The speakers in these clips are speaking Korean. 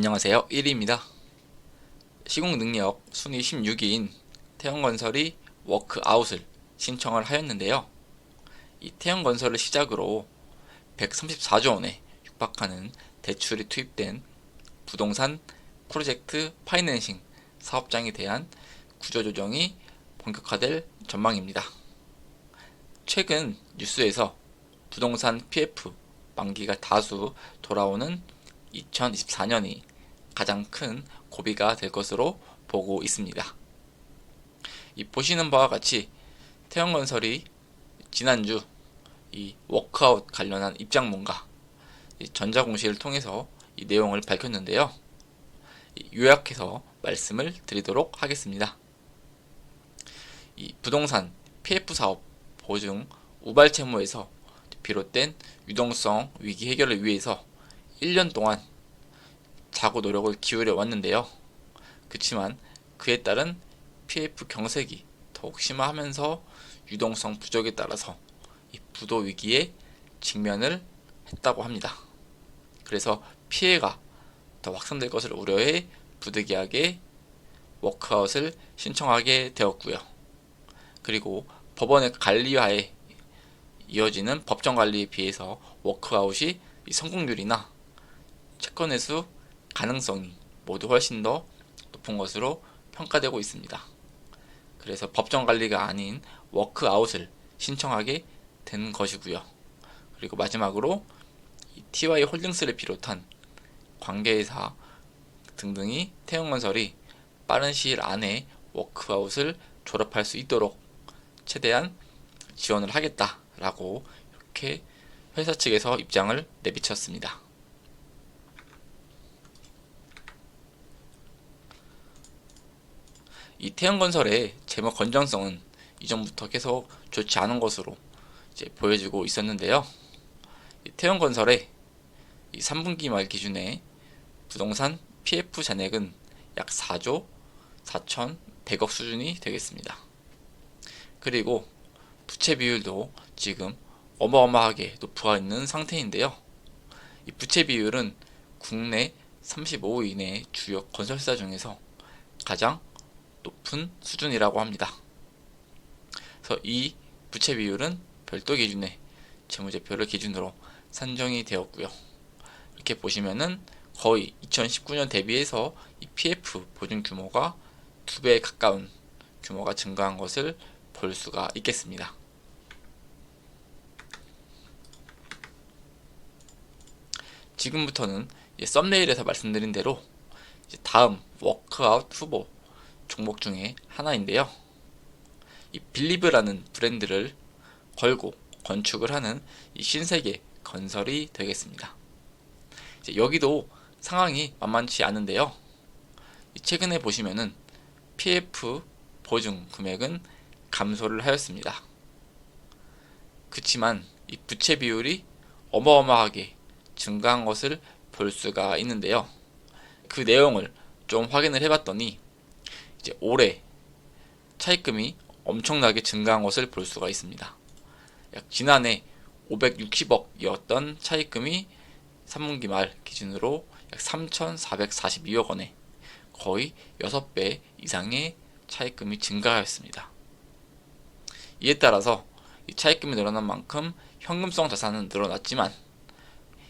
안녕하세요. 1위입니다. 시공능력 순위 16위인 태형건설이 워크아웃을 신청을 하였는데요. 이 태형건설을 시작으로 134조 원에 육박하는 대출이 투입된 부동산 프로젝트 파이낸싱 사업장에 대한 구조조정이 본격화될 전망입니다. 최근 뉴스에서 부동산 PF 만기가 다수 돌아오는 2024년이 가장 큰 고비가 될 것으로 보고 있습니다. 이 보시는 바와 같이 태형건설이 지난주 이 워크아웃 관련한 입장문과 전자공시를 통해서 이 내용을 밝혔는데요. 요약해서 말씀을 드리도록 하겠습니다. 이 부동산 PF 사업 보증 우발 채무에서 비롯된 유동성 위기 해결을 위해서 1년 동안 자구 노력을 기울여 왔는데요. 그치만 그에 따른 PF 경색이 더욱 심화하면서 유동성 부족에 따라서 이 부도 위기에 직면을 했다고 합니다. 그래서 피해가 더 확산될 것을 우려해 부득이하게 워크아웃을 신청하게 되었고요. 그리고 법원의 관리하에 이어지는 법정 관리에 비해서 워크아웃이 성공률이나 채권 회수 가능성이 모두 훨씬 더 높은 것으로 평가되고 있습니다. 그래서 법정 관리가 아닌 워크아웃을 신청하게 된 것이고요. 그리고 마지막으로 TY 홀딩스를 비롯한 관계회사 등등이 태형건설이 빠른 시일 안에 워크아웃을 졸업할 수 있도록 최대한 지원을 하겠다라고 이렇게 회사 측에서 입장을 내비쳤습니다. 이 태형건설의 재무 건전성은 이전부터 계속 좋지 않은 것으로 이제 보여지고 있었는데요. 이 태형건설의 이 3분기 말 기준에 부동산 PF 잔액은 약 4조 4,100억 수준이 되겠습니다. 그리고 부채 비율도 지금 어마어마하게 높아 있는 상태인데요. 이 부채 비율은 국내 35위 이내 주요 건설사 중에서 가장 높은 수준이라고 합니다. 그래서 이 부채 비율은 별도 기준의 재무제표를 기준으로 산정이 되었고요. 이렇게 보시면은 거의 2019년 대비해서 이 PF 보증 규모가 2배에 가까운 규모가 증가한 것을 볼 수가 있겠습니다. 지금부터는 썸네일에서 말씀드린 대로 다음 워크아웃 후보 종목 중에 하나인데요. 이 빌리브라는 브랜드를 걸고 건축을 하는 이 신세계 건설이 되겠습니다. 여기도 상황이 만만치 않은데요. 최근에 보시면은 PF 보증 금액은 감소를 하였습니다. 그치만 이 부채 비율이 어마어마하게 증가한 것을 볼 수가 있는데요. 그 내용을 좀 확인을 해봤더니 이제 올해 차입금이 엄청나게 증가한 것을 볼 수가 있습니다. 약 지난해 560억이었던 차입금이 3분기 말 기준으로 약 3,442억 원에 거의 6배 이상의 차입금이 증가하였습니다. 이에 따라서 이 차입금이 늘어난 만큼 현금성 자산은 늘어났지만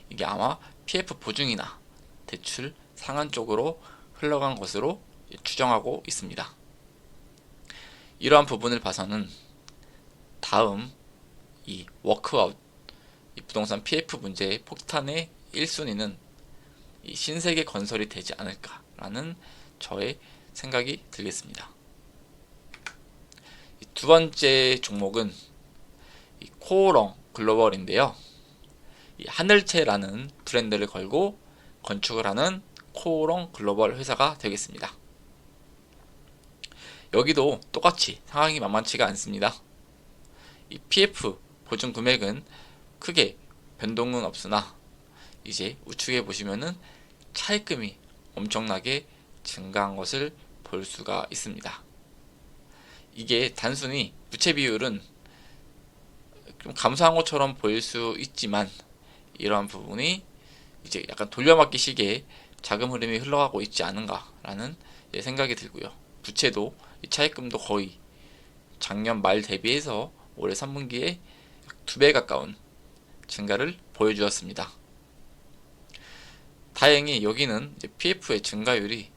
이게 아마 PF 보증이나 대출 상환 쪽으로 흘러간 것으로 추정하고 있습니다. 이러한 부분을 봐서는 다음 이 워크아웃 이 부동산 PF 문제의 폭탄의 1순위는 이 신세계 건설이 되지 않을까라는 저의 생각이 들겠습니다. 두 번째 종목은 이 코오롱 글로벌인데요. 이 하늘채라는 브랜드를 걸고 건축을 하는 코오롱 글로벌 회사가 되겠습니다. 여기도 똑같이 상황이 만만치가 않습니다. 이 PF 보증 금액은 크게 변동은 없으나 이제 우측에 보시면은 차입금이 엄청나게 증가한 것을 볼 수가 있습니다. 이게 단순히 부채 비율은 좀 감소한 것처럼 보일 수 있지만 이러한 부분이 이제 약간 돌려막기 식의 자금 흐름이 흘러가고 있지 않은가라는 생각이 들고요. 부채도 이 차입금도 거의 작년 말 대비해서 올해 3분기에 2배 가까운 증가를 보여주었습니다. 다행히 여기는 PF의 증가율이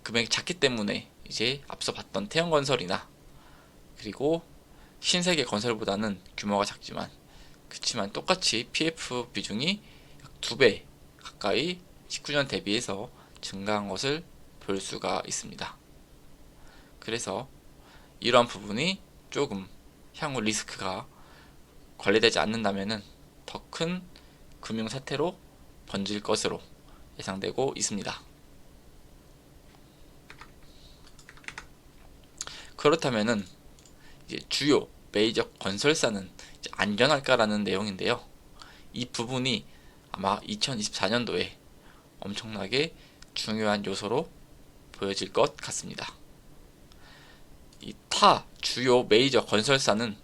금액이 작기 때문에 이제 앞서 봤던 태형건설이나 그리고 신세계 건설보다는 규모가 작지만 그렇지만 똑같이 PF 비중이 약 2배 가까이 19년 대비해서 증가한 것을 볼 수가 있습니다. 그래서 이러한 부분이 조금 향후 리스크가 관리되지 않는다면 더 큰 금융 사태로 번질 것으로 예상되고 있습니다. 그렇다면은 이제 주요 메이저 건설사는 이제 안전할까라는 내용인데요. 이 부분이 아마 2024년도에 엄청나게 중요한 요소로 보여질 것 같습니다. 이 타 주요 메이저 건설사는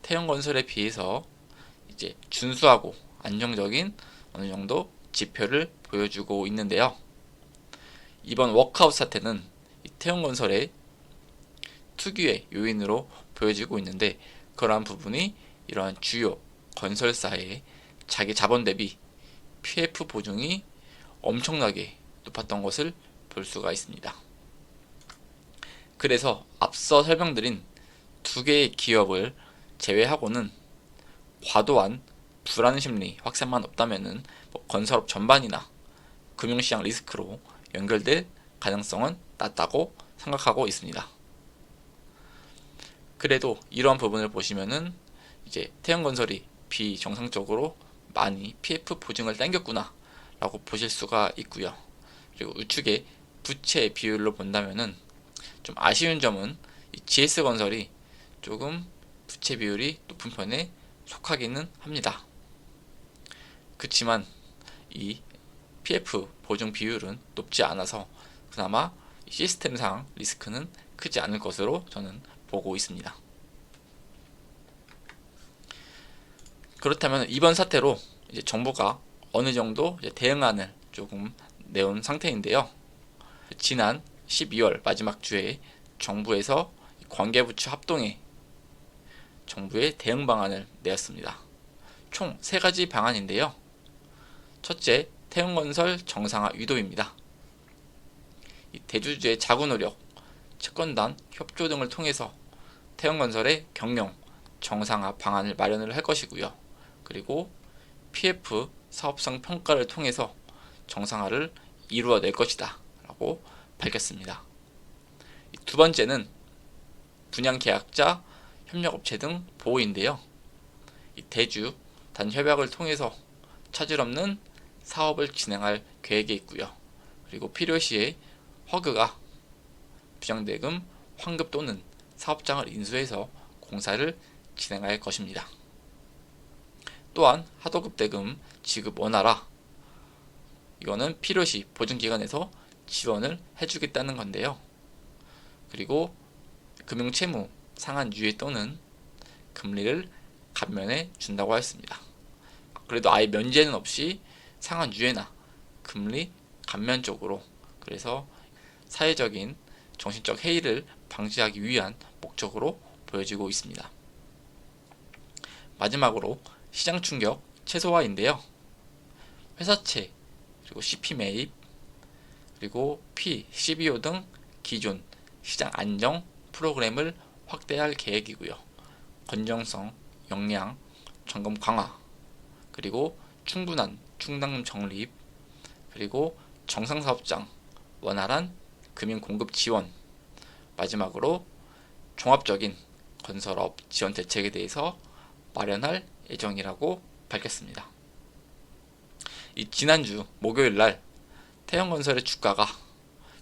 태형건설에 비해서 이제 준수하고 안정적인 어느 정도 지표를 보여주고 있는데요. 이번 워크아웃 사태는 태형건설의 특유의 요인으로 보여지고 있는데 그러한 부분이 이러한 주요 건설사의 자기 자본 대비 PF 보증이 엄청나게 높았던 것을 볼 수가 있습니다. 그래서 앞서 설명드린 두 개의 기업을 제외하고는 과도한 불안 심리 확산만 없다면은 건설업 전반이나 금융시장 리스크로 연결될 가능성은 낮다고 생각하고 있습니다. 그래도 이러한 부분을 보시면은 이제 태형건설이 비정상적으로 많이 PF 보증을 당겼구나 라고 보실 수가 있고요. 그리고 우측의 부채 비율로 본다면은 좀 아쉬운 점은 이 GS건설이 조금 부채 비율이 높은 편에 속하기는 합니다. 그렇지만 이 PF 보증 비율은 높지 않아서 그나마 시스템상 리스크는 크지 않을 것으로 저는 보고 있습니다. 그렇다면 이번 사태로 이제 정부가 어느 정도 이제 대응안을 조금 내온 상태인데요. 지난 12월 마지막 주에 정부에서 관계부처 합동에 정부의 대응 방안을 내었습니다. 총 3가지 방안인데요. 첫째, 태형건설 정상화 유도입니다. 대주주의 자구 노력, 채권단, 협조 등을 통해서 태형건설의 경영 정상화 방안을 마련을 할 것이고요. 그리고 PF 사업성 평가를 통해서 정상화를 이루어낼 것이다 라고 밝혔습니다. 두 번째는 분양계약자, 협력업체 등 보호인데요. 대주 단협약을 통해서 차질 없는 사업을 진행할 계획이 있고요. 그리고 필요시에 허그가 부양대금 환급 또는 사업장을 인수해서 공사를 진행할 것입니다. 또한 하도급 대금 지급 원활화, 이거는 필요시 보증기관에서 지원을 해주겠다는 건데요. 그리고 금융채무 상한 유예 또는 금리를 감면해 준다고 했습니다. 그래도 아예 면제는 없이 상한 유예나 금리 감면 쪽으로, 그래서 사회적인 정신적 해이를 방지하기 위한 목적으로 보여지고 있습니다. 마지막으로 시장 충격 최소화인데요. 회사채, 그리고 CP 매입, 그리고 P, CBO 등 기존 시장 안정 프로그램을 확대할 계획이고요. 건전성, 역량, 점검 강화, 그리고 충분한 충당금 적립, 그리고 정상사업장 원활한 금융 공급 지원, 마지막으로 종합적인 건설업 지원 대책에 대해서 마련할 예정이라고 밝혔습니다. 지난주 목요일날 태형건설의 주가가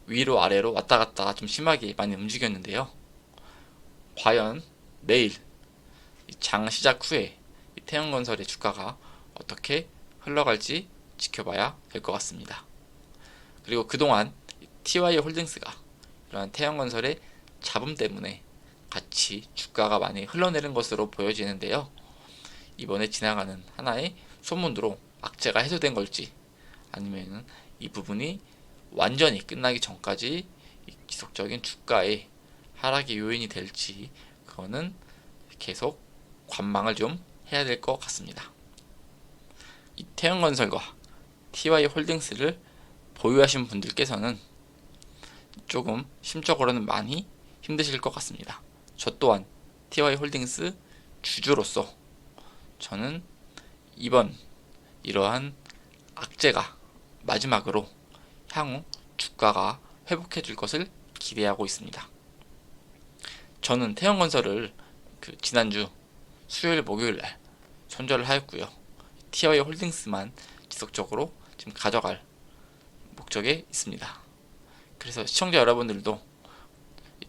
위로 아래로 왔다 갔다 좀 심하게 많이 움직였는데요. 과연 내일 장 시작 후에 태형건설의 주가가 어떻게 흘러갈지 지켜봐야 될 것 같습니다. 그리고 그동안 TY홀딩스가 이러한 태형건설의 잡음 때문에 같이 주가가 많이 흘러내린 것으로 보여지는데요. 이번에 지나가는 하나의 소문으로 악재가 해소된 걸지 아니면 이 부분이 완전히 끝나기 전까지 이 지속적인 주가의 하락의 요인이 될지 그거는 계속 관망을 좀 해야 될 것 같습니다. 이 태형건설과 TY홀딩스를 보유하신 분들께서는 조금 심적으로는 많이 힘드실 것 같습니다. 저 또한 TY홀딩스 주주로서 저는 이번 이러한 악재가 마지막으로 향후 주가가 회복해 줄 것을 기대하고 있습니다. 저는 태형건설을 지난주 수요일 목요일 날 손절을 하였고요. TY홀딩스만 지속적으로 지금 가져갈 목적에 있습니다. 그래서 시청자 여러분들도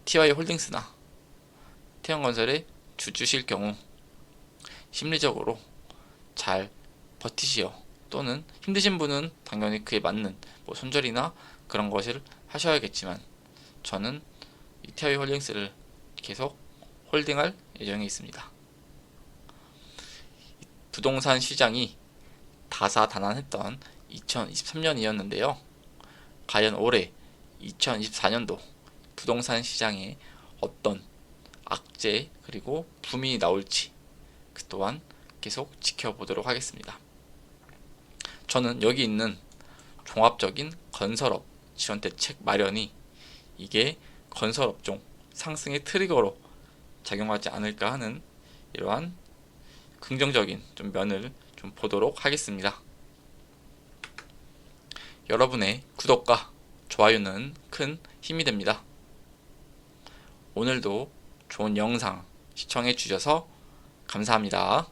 TY홀딩스나 태형건설에 주주실 경우 심리적으로 잘 버티시어 또는 힘드신 분은 당연히 그에 맞는 손절이나 그런 것을 하셔야겠지만 저는 이 TY홀딩스를 계속 홀딩할 예정에 있습니다. 부동산 시장이 다사다난했던 2023년이었는데요. 과연 올해 2024년도 부동산 시장에 어떤 악재 그리고 붐이 나올지 그 또한 계속 지켜보도록 하겠습니다. 저는 여기 있는 종합적인 건설업 지원대책 마련이 이게 건설업종 상승의 트리거로 작용하지 않을까 하는 이러한 긍정적인 면을 좀 보도록 하겠습니다. 여러분의 구독과 좋아요는 큰 힘이 됩니다. 오늘도 좋은 영상 시청해 주셔서 감사합니다.